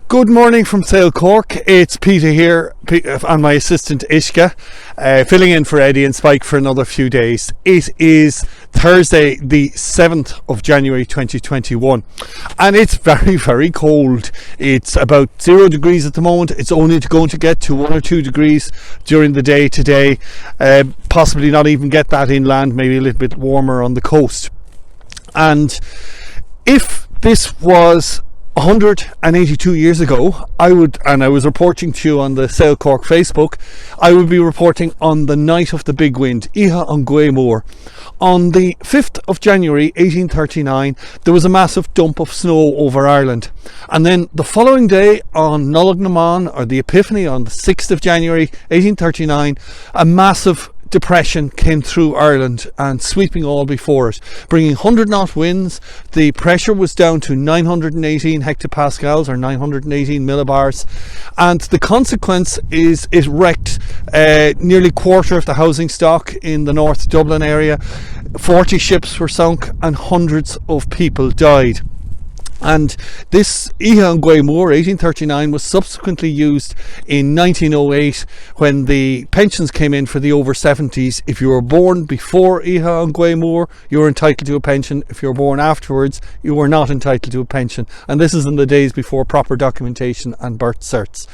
Good morning from SailCork. It's Peter here and my assistant Ishka, filling in for Eddie and Spike for another few days. It is Thursday the 7th of January 2021 and it's very, very cold. It's about 0 degrees at the moment. It's only going to get to 1 or 2 degrees during the day today, possibly not even get that inland, maybe a little bit warmer on the coast. And if this was 182 years ago, I was reporting to you on the SailCork Facebook, I would be reporting on the night of the big wind, Iha an Gwaimór. On the 5th of January 1839, there was a massive dump of snow over Ireland. And then the following day, on Nulagnaman, or the Epiphany, on the 6th of January 1839, a massive depression came through Ireland and sweeping all before it, bringing 100 knot winds. The pressure was down to 918 hectopascals or 918 millibars, and the consequence is it wrecked nearly a quarter of the housing stock in the North Dublin area. 40 ships were sunk and hundreds of people died. And this Iha an Gwaimór 1839 was subsequently used in 1908 when the pensions came in for the over 70s. If you were born before Iha an Gwaimór, you were entitled to a pension. If you were born afterwards, you were not entitled to a pension. And this is in the days before proper documentation and birth certs.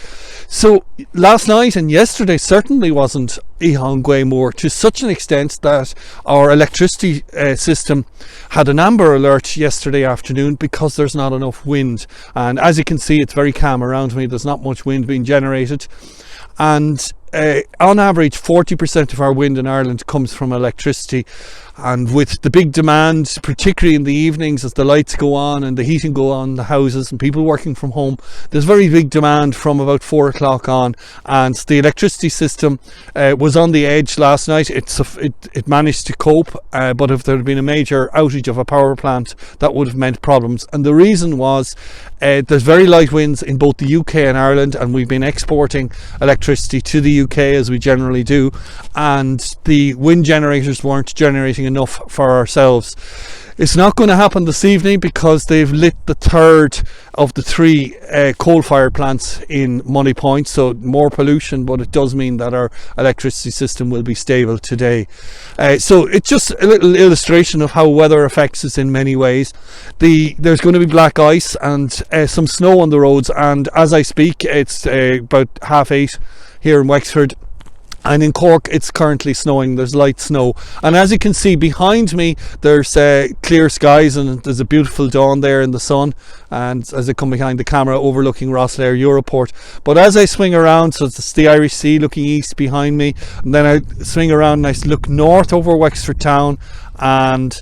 So last night and yesterday certainly wasn't Iha an Gwaimór, to such an extent that our electricity system had an amber alert yesterday afternoon because there's not enough wind. And as you can see, it's very calm around me. There's not much wind being generated, and on average 40% of our wind in Ireland comes from electricity. And with the big demand, particularly in the evenings as the lights go on and the heating go on in the houses and people working from home, there's very big demand from about 4 o'clock on, and the electricity system was on the edge last night. It managed to cope, but if there had been a major outage of a power plant, that would have meant problems. And the reason was there's very light winds in both the UK and Ireland, and we've been exporting electricity to the UK as we generally do, and the wind generators weren't generating enough for ourselves. It's not going to happen this evening because they've lit the third of the 3 coal-fired plants in Money Point, so more pollution, but it does mean that our electricity system will be stable today. So it's just a little illustration of how weather affects us in many ways. There's going to be black ice and some snow on the roads, and as I speak it's about 8:30 here in Wexford. And in Cork it's currently snowing. There's light snow, and as you can see behind me there's clear skies and there's a beautiful dawn there in the sun, and as I come behind the camera overlooking Rosslare Europort. But as I swing around, so it's the Irish Sea looking east behind me, and then I swing around and I look north over Wexford town and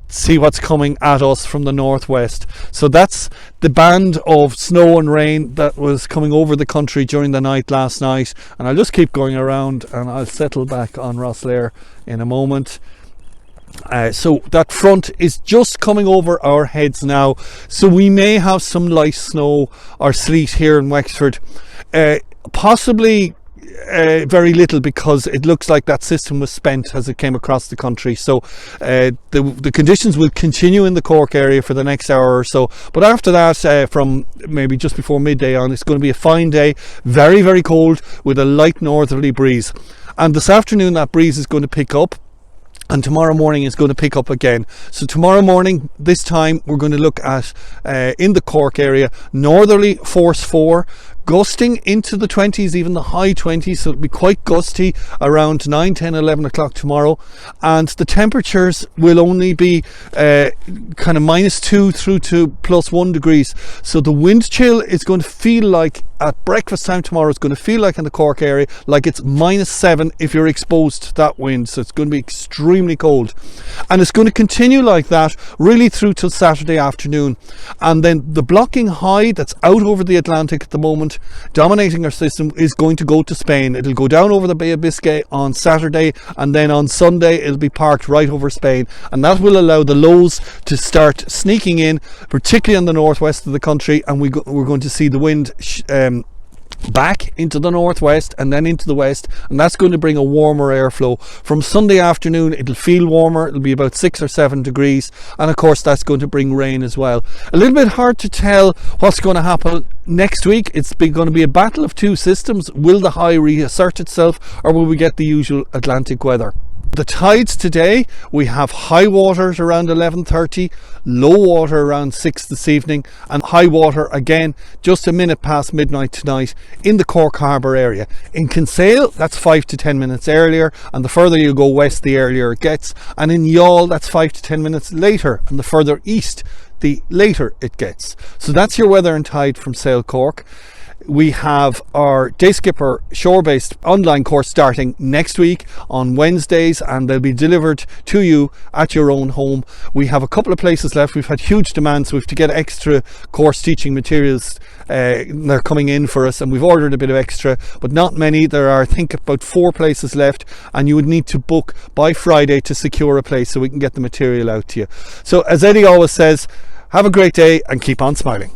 see what's coming at us from the northwest. So that's the band of snow and rain that was coming over the country during the night last night, and I'll just keep going around and I'll settle back on Rosslare in a moment. So that front is just coming over our heads now, so we may have some light snow or sleet here in Wexford, possibly very little, because it looks like that system was spent as it came across the country. So the conditions will continue in the Cork area for the next hour or so, but after that, from maybe just before midday on, it's going to be a fine day, very, very cold with a light northerly breeze. And this afternoon that breeze is going to pick up, and tomorrow morning is going to pick up again. So tomorrow morning, this time, we're going to look at in the Cork area, northerly force 4, gusting into the 20s, even the high 20s, so it'll be quite gusty around 9, 10, 11 o'clock tomorrow. And the temperatures will only be kind of -2 through to +1 degrees. So the wind chill is going to feel like at breakfast time tomorrow, it's going to feel like in the Cork area like it's -7 if you're exposed to that wind. So it's going to be extremely cold, and it's going to continue like that really through till Saturday afternoon. And then the blocking high that's out over the Atlantic at the moment, dominating our system, is going to go to Spain. It'll go down over the Bay of Biscay on Saturday, and then on Sunday it'll be parked right over Spain, and that will allow the lows to start sneaking in, particularly in the northwest of the country, and we're going to see the wind back into the northwest and then into the west, and that's going to bring a warmer airflow. From Sunday afternoon it'll feel warmer, it'll be about 6 or 7 degrees, and of course that's going to bring rain as well. A little bit hard to tell what's going to happen next week. It's going to be a battle of two systems. Will the high reassert itself, or will we get the usual Atlantic weather? The tides today, we have high waters around 11:30, low water around 6 this evening, and high water again just a minute past midnight tonight in the Cork Harbour area. In Kinsale, that's 5 to 10 minutes earlier, and the further you go west the earlier it gets, and in Youghal that's 5 to 10 minutes later, and the further east the later it gets. So that's your weather and tide from SailCork. We have our Day Skipper shore-based online course starting next week on Wednesdays, and they'll be delivered to you at your own home. We have a couple of places left. We've had huge demand, so we have to get extra course teaching materials. They're coming in for us, and we've ordered a bit of extra, but not many. There are, I think, about 4 places left, and you would need to book by Friday to secure a place so we can get the material out to you. So as Eddie always says, have a great day and keep on smiling.